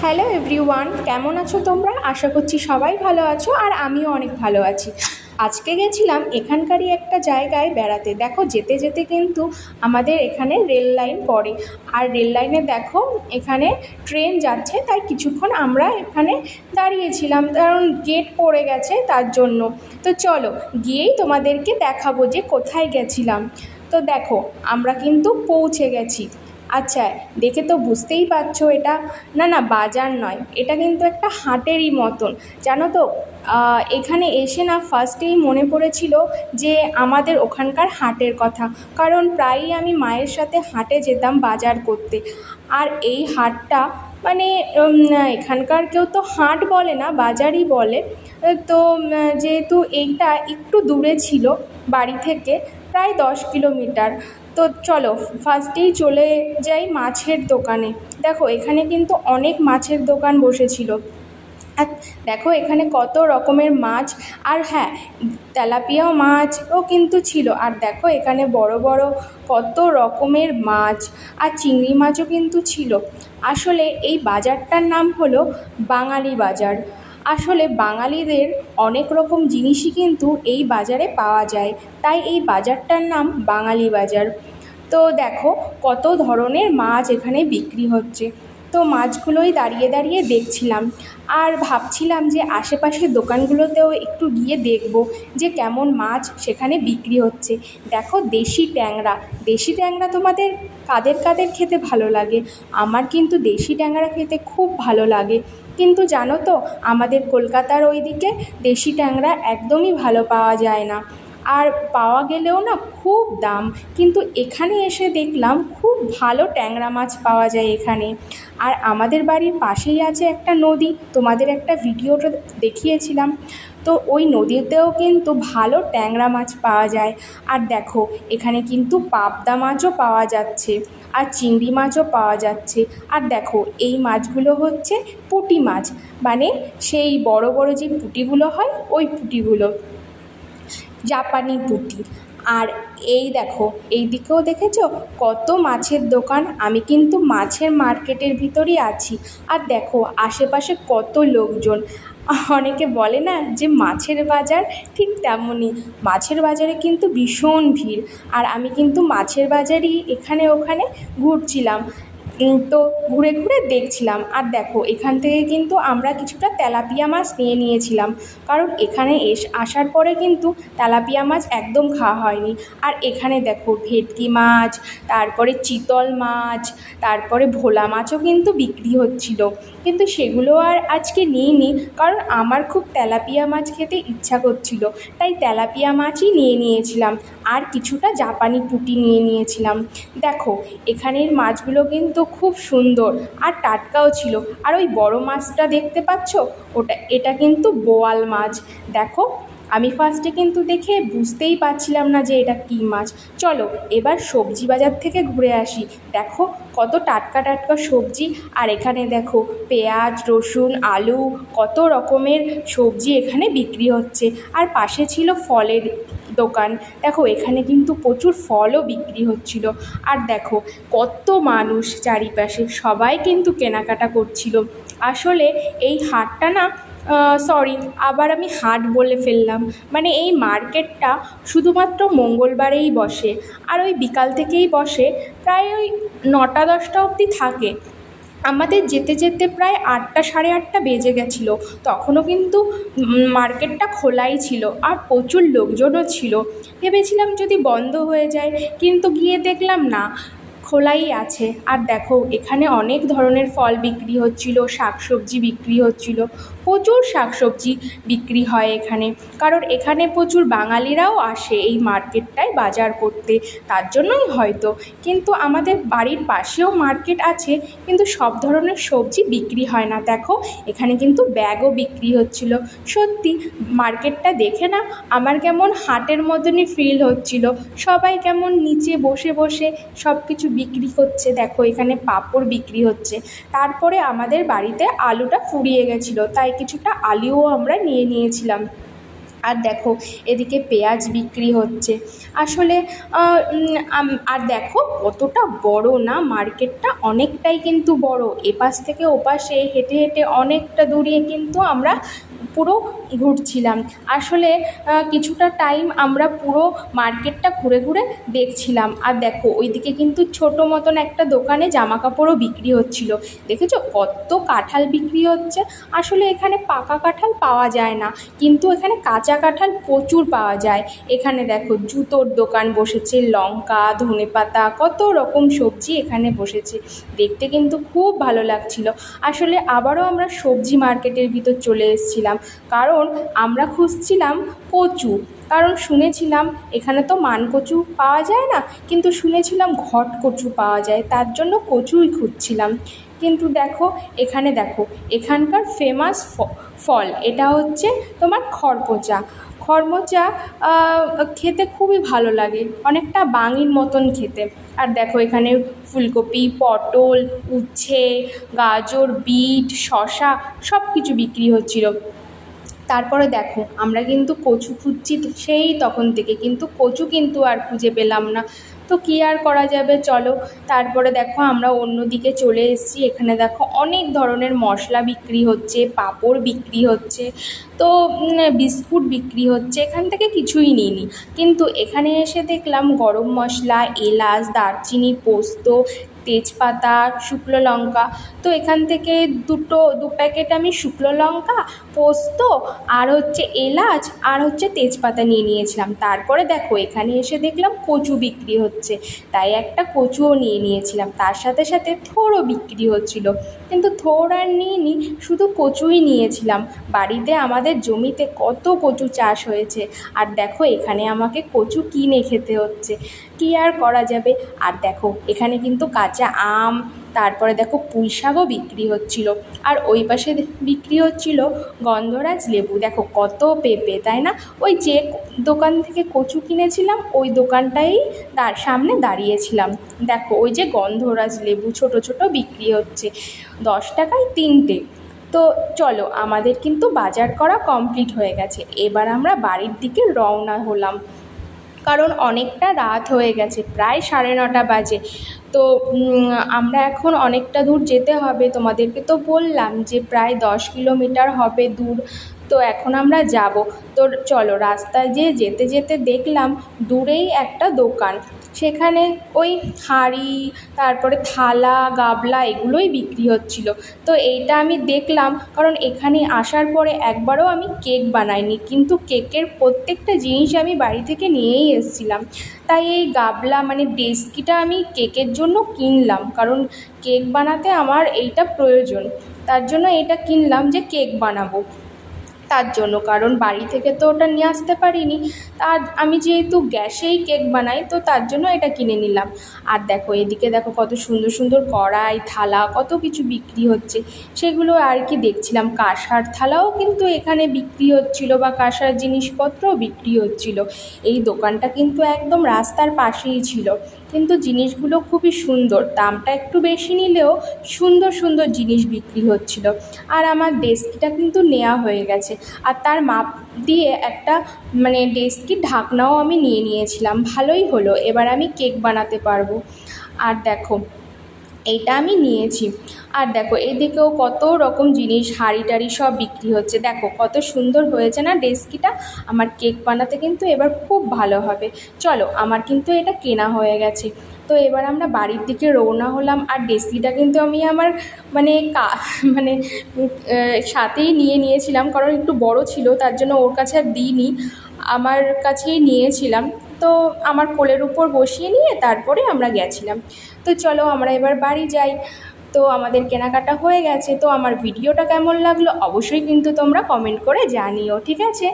Hello everyone, কেমন আছো তোমরা? আশা করছি সবাই ভালো আছো আর আমিও অনেক ভালো আছি। আজকে গেছিলাম এখানকারই একটা জায়গায় বেড়াতে। দেখো যেতে যেতে কিন্তু আমাদের এখানে রেল লাইন পড়ে, আর রেল লাইনে দেখো এখানে ট্রেন যাচ্ছে, তাই কিছুক্ষণ আমরা এখানে দাঁড়িয়েছিলাম কারণ গেট পড়ে গেছে তার জন্য। তো চলো গিয়েই তোমাদেরকে দেখাবো যে কোথায় গেছিলাম। তো দেখো আমরা কিন্তু পৌঁছে গেছি। আচ্ছা, দেখে তো বুঝতেই পারছো এটা না না বাজার নয়, এটা কিন্তু একটা হাটেরই মতন, জানো তো। এখানে এসে না ফার্স্টেই মনে পড়েছিল যে আমাদের ওখানকার হাটের কথা, কারণ প্রায়ই আমি মায়ের সাথে হাটে যেতাম বাজার করতে। আর এই হাটটা মানে এখানকার কেউ তো হাট বলে না, বাজারই বলে। তো যেহেতু এইটা একটু দূরে ছিল বাড়ি থেকে, প্রায় 10 কিলোমিটার। তো চলো ফার্স্টেই চলে যাই মাছের দোকানে। দেখো এখানে কিন্তু অনেক মাছের দোকান বসেছিল। আর দেখো এখানে কত রকমের মাছ, আর হ্যাঁ, তেলাপিয়া মাছও কিন্তু ছিল। আর দেখো এখানে বড় বড় কত রকমের মাছ, আর চিংড়ি মাছও কিন্তু ছিল। আসলে এই বাজারটার নাম হলো বাঙালি বাজার। আসলে বাঙালিদের অনেক রকম জিনিসই কিন্তু এই বাজারে পাওয়া যায়, তাই এই বাজারটার নাম বাঙালি বাজার। তো দেখো কত ধরনের মাছ এখানে বিক্রি হচ্ছে। তো মাছগুলোই দাঁড়িয়ে দাঁড়িয়ে দেখছিলাম, আর ভাবছিলাম যে আশেপাশের দোকানগুলোতেও একটু গিয়ে দেখব যে কেমন মাছ সেখানে বিক্রি হচ্ছে। দেখো দেশি ট্যাংরা, দেশি ট্যাংরা তোমাদের কাদের কাদের খেতে ভালো লাগে? আমার কিন্তু দেশি ট্যাংরা খেতে খুব ভালো লাগে। কিন্তু জানো তো, আমাদের কলকাতার ওইদিকে দেশি ট্যাংরা একদমই ভালো পাওয়া যায় না, আর পাওয়া গেলেও না খুব দাম। কিন্তু এখানে এসে দেখলাম খুব ভালো ট্যাংরা মাছ পাওয়া যায় এখানে। আর আমাদের বাড়ির পাশেই আছে একটা নদী, তোমাদের একটা ভিডিওটা দেখিয়েছিলাম। তো ওই নদীতেও কিন্তু ভালো ট্যাংরা মাছ পাওয়া যায়। আর দেখো এখানে কিন্তু পাবদা মাছও পাওয়া যাচ্ছে, আর চিংড়ি মাছও পাওয়া যাচ্ছে। আর দেখো এই মাছগুলো হচ্ছে পুঁটি মাছ, মানে সেই বড় বড় যে পুঁটিগুলো হয় ওই পুঁটিগুলো, জাপানি পুঁটি। আর এই দেখো এই দিকেও দেখেছো কত মাছের দোকান। আমি কিন্তু মাছের মার্কেটের ভিতরই আছি। আর দেখো আশেপাশে কত লোকজন। অনেকে বলে না যে মাছের বাজার, ঠিক তেমনই মাছের বাজারে কিন্তু ভীষণ ভিড়। আর আমি কিন্তু মাছের বাজারই এখানে ওখানে ঘুরছিলাম। তো ঘুরে ঘুরে দেখছিলাম। আর দেখো এখান থেকে কিন্তু আমরা কিছুটা তেলাপিয়া মাছ নিয়ে নিয়েছিলাম, কারণ এখানে আসার পরে কিন্তু তেলাপিয়া মাছ একদম খাওয়া হয়নি। আর এখানে দেখো ভেটকি মাছ, তারপরে চিতল মাছ, তারপরে ভোলা মাছও কিন্তু বিক্রি হচ্ছিল। কিন্তু সেগুলো আর আজকে নিইনি, কারণ আমার খুব তেলাপিয়া মাছ খেতে ইচ্ছা করছিল, তাই তেলাপিয়া মাছই নিয়ে নিয়েছিলাম। আর কিছুটা জাপানি পুঁটি নিয়ে নিয়েছিলাম। দেখো এখানের মাছগুলো কিন্তু খুব সুন্দর আর টাটকাও ছিল। আর ওই বড় মাছটা দেখতে পাচ্ছ, এটা কিন্তু বোয়াল মাছ। দেখো আমি ফার্স্টে কিন্তু দেখে বুঝতেই পারছিলাম না যে এটা কী মাছ। চলো এবার সবজি বাজার থেকে ঘুরে আসি। দেখো কত টাটকা টাটকা সবজি। আর এখানে দেখো পেঁয়াজ, রসুন, আলু, কত রকমের সবজি এখানে বিক্রি হচ্ছে। আর পাশে ছিল ফলের দোকান। দেখো এখানে কিন্তু প্রচুর ফলও বিক্রি হচ্ছিল। আর দেখো কত মানুষ চারিপাশে, সবাই কিন্তু কেনাকাটা করছিল। আসলে এই হাটটা না, সরি আবার আমি হাট বলে ফেললাম, মানে এই মার্কেটটা শুধুমাত্র মঙ্গলবারেই বসে, আর ওই বিকাল থেকেই বসে, প্রায় ওই 9টা-10টা অবধি থাকে। আমাদের যেতে যেতে প্রায় 8টা, সাড়ে 8টা বেজে গেছিলো। তখনও কিন্তু মার্কেটটা খোলাই ছিল, আর প্রচুর লোকজনও ছিল। ভেবেছিলাম যদি বন্ধ হয়ে যায়, কিন্তু গিয়ে দেখলাম না, খোলাই আছে। আর দেখো এখানে অনেক ধরনের ফল বিক্রি হচ্ছিল, শাকসবজি বিক্রি হচ্ছিল। প্রচুর শাকসবজি বিক্রি হয় এখানে, কারণ এখানে প্রচুর বাঙালিরাও আসে এই মার্কেটটায় বাজার করতে, তার জন্যই হয়তো। কিন্তু আমাদের বাড়ির পাশেও মার্কেট আছে, কিন্তু সব ধরনের সবজি বিক্রি হয় না। দেখো এখানে কিন্তু ব্যাগও বিক্রি হচ্ছিল। সত্যি মার্কেটটা দেখে না আমার কেমন হাটের মতনই ফিল হচ্ছিল। সবাই কেমন নিচে বসে বসে সব কিছু বিক্রি করছে। দেখো এখানে পাঁপড় বিক্রি হচ্ছে। তারপরে আমাদের বাড়িতে আলুটা ফুরিয়ে গেছিলো, তাই কিছুটা আলুও আমরা নিয়ে নিয়েছিলাম। আর দেখো এদিকে পেঁয়াজ বিক্রি হচ্ছে আসলে। আর দেখো কতটা বড় না মার্কেটটা, অনেকটাই কিন্তু বড়। এপাশ থেকে ওপাশে হেঁটে হেঁটে অনেকটা দূরে কিন্তু আমরা পুরো ঘুরছিলাম। আসলে কিছুটা টাইম আমরা পুরো মার্কেটটা ঘুরে ঘুরে দেখছিলাম। আর দেখো ওইদিকে কিন্তু ছোটো মতন একটা দোকানে জামা কাপড়ও বিক্রি হচ্ছিল। দেখেছো কত কাঁঠাল বিক্রি হচ্ছে। আসলে এখানে পাকা কাঁঠাল পাওয়া যায় না, কিন্তু এখানে কাঁচা কাঁঠাল প্রচুর পাওয়া যায়। এখানে দেখো জুতোর দোকান বসেছে, লঙ্কা, ধনেপাতা, কত রকম সবজি এখানে বসেছে। দেখতে কিন্তু খুব ভালো লাগছিল। আসলে আবারও আমরা সবজি মার্কেটের ভিতর চলে এসেছিলাম, কারণ আমরা খুঁজছিলাম কচু। কারণ শুনেছিলাম এখানে তো মানকচু পাওয়া যায় না, কিন্তু শুনেছিলাম ঘট কচু পাওয়া যায়, তার জন্য কচুই খুঁজছিলাম। কিন্তু দেখো এখানে দেখো এখানকার ফেমাস ফল এটা হচ্ছে তোমার খরপোচা। খরপোচা খেতে খুবই ভালো লাগে, অনেকটা বাঙির মতন খেতে। আর দেখো এখানে ফুলকপি, পটল, উচ্ছে, গাজর, বিট, শসা সব কিছু বিক্রি হচ্ছিল। তারপরে দেখো আমরা কিন্তু কচু খুঁজছি সেই তখন থেকে, কিন্তু কচু কিন্তু আর খুঁজে পেলাম না। তো কী আর করা যাবে, চলো। তারপরে দেখো আমরা অন্যদিকে চলে এসেছি। এখানে দেখো অনেক ধরনের মশলা বিক্রি হচ্ছে, পাঁপড় বিক্রি হচ্ছে, তো বিস্কুট বিক্রি হচ্ছে। এখান থেকে কিছুই নিইনি, কিন্তু এখানে এসে দেখলাম গরম মশলা, এলাচ, দারচিনি, পোস্ত, তেজপাতা, শুকনো লঙ্কা। তো এখান থেকে দু প্যাকেট আমি শুকনো লঙ্কা, পোস্ত আর হচ্ছে এলাচ আর হচ্ছে তেজপাতা নিয়ে নিয়েছিলাম। তারপরে দেখো এখানে এসে দেখলাম কচু বিক্রি হচ্ছে, তাই একটা কচুও নিয়ে নিয়েছিলাম। তার সাথে সাথে থোড়ও বিক্রি হচ্ছিল, কিন্তু থোড় আর নিইনি, শুধু কচুই নিয়েছিলাম। বাড়িতে আমাদের জমিতে কত কচু চাষ হয়েছে, আর দেখো এখানে আমাকে কচু কিনে খেতে হচ্ছে, কী আর করা যাবে। আর দেখো এখানে কিন্তু কাঁচা আম, তারপরে দেখো পুঁই শাকও বিক্রি হচ্ছিল। আর ওই পাশে বিক্রি হচ্ছিল গন্ধরাজ লেবু। দেখো কত পেঁপে, তাই না? ওই যে দোকান থেকে কচু কিনেছিলাম ওই দোকানটাই তার সামনে দাঁড়িয়েছিলাম। দেখো ওই যে গন্ধরাজ লেবু ছোট ছোট বিক্রি হচ্ছে, 10 টাকায় 3টে। তো চলো আমাদের কিন্তু বাজার করা কমপ্লিট হয়ে গেছে, এবার আমরা বাড়ির দিকে রওনা হলাম, কারণ অনেকটা রাত হয়ে গেছে, প্রায় 9:30 বাজে। তো আমরা এখন অনেকটা দূর যেতে হবে, তোমাদেরকে তো বললাম যে প্রায় 10 কিলোমিটার হবে দূর। তো এখন আমরা যাব। তো চলো রাস্তায় যেতে যেতে দেখলাম দূরেই একটা দোকান, সেখানে ওই হাঁড়ি, তারপরে থালা, গামলা এগুলোই বিক্রি হচ্ছিল। তো এইটা আমি দেখলাম, কারণ এখানে আসার পরে একবারও আমি কেক বানাইনি, কিন্তু কেকের প্রত্যেকটা জিনিস আমি বাড়ি থেকে নিয়েই এসেছিলাম। তাই এই গামলা মানে ডেস্কিটা আমি কেকের জন্য কিনলাম, কারণ কেক বানাতে আমার এইটা প্রয়োজন। তার জন্য এটা কিনলাম যে কেক বানাবো তার জন্য, কারণ বাড়ি থেকে তো ওটা নিয়ে আসতে পারিনি। আর আমি যেহেতু গ্যাসেই কেক বানাই, তো তার জন্য এটা কিনে নিলাম। আর দেখো এদিকে দেখো কত সুন্দর সুন্দর কড়াই, থালা, কত কিছু বিক্রি হচ্ছে, সেগুলো আর কি দেখছিলাম। কাঁসার থালাও কিন্তু এখানে বিক্রি হচ্ছিল, বা কাঁসার জিনিসপত্রও বিক্রি হচ্ছিল। এই দোকানটা কিন্তু একদম রাস্তার পাশেই ছিল, কিন্তু জিনিসগুলো খুবই সুন্দর, দামটা একটু বেশি নিলেও সুন্দর সুন্দর জিনিস বিক্রি হচ্ছিল। আর আমার ডেস্কিটা কিন্তু নেওয়া হয়ে গেছে, আর তার মাপ দিয়ে একটা মানে ডেস্কির ঢাকনাও আমি নিয়ে নিয়েছিলাম। ভালোই হলো, এবার আমি কেক বানাতে পারবো। আর দেখো এইটা আমি নিয়েছি। আর দেখো এদিকেও কত রকম জিনিস, হাঁড়ি টাড়ি সব বিক্রি হচ্ছে। দেখো কত সুন্দর হয়েছে না ডেস্কিটা, আমার কেক বানাতে কিন্তু এবার খুব ভালো হবে। চলো আমার কিন্তু এটা কেনা হয়ে গেছে। তো এবার আমরা বাড়ির দিকে রওনা হলাম। আর ডেস্কিটা কিন্তু আমি আমার মানে মানে সাথেই নিয়ে নিয়েছিলাম, কারণ একটু বড় ছিল, তার জন্য ওর কাছে আর দিইনি, আমার কাছেই নিয়েছিলাম। তো আমার কোলের উপর বসিয়ে নিয়ে তারপরে আমরা গেছিলাম। তো চলো আমরা এবার বাড়ি যাই। তো আমাদের কেনাকাটা হয়ে গেছে। তো আমার ভিডিওটা কেমন লাগলো অবশ্যই কিন্তু তোমরা কমেন্ট করে জানিও, ঠিক আছে?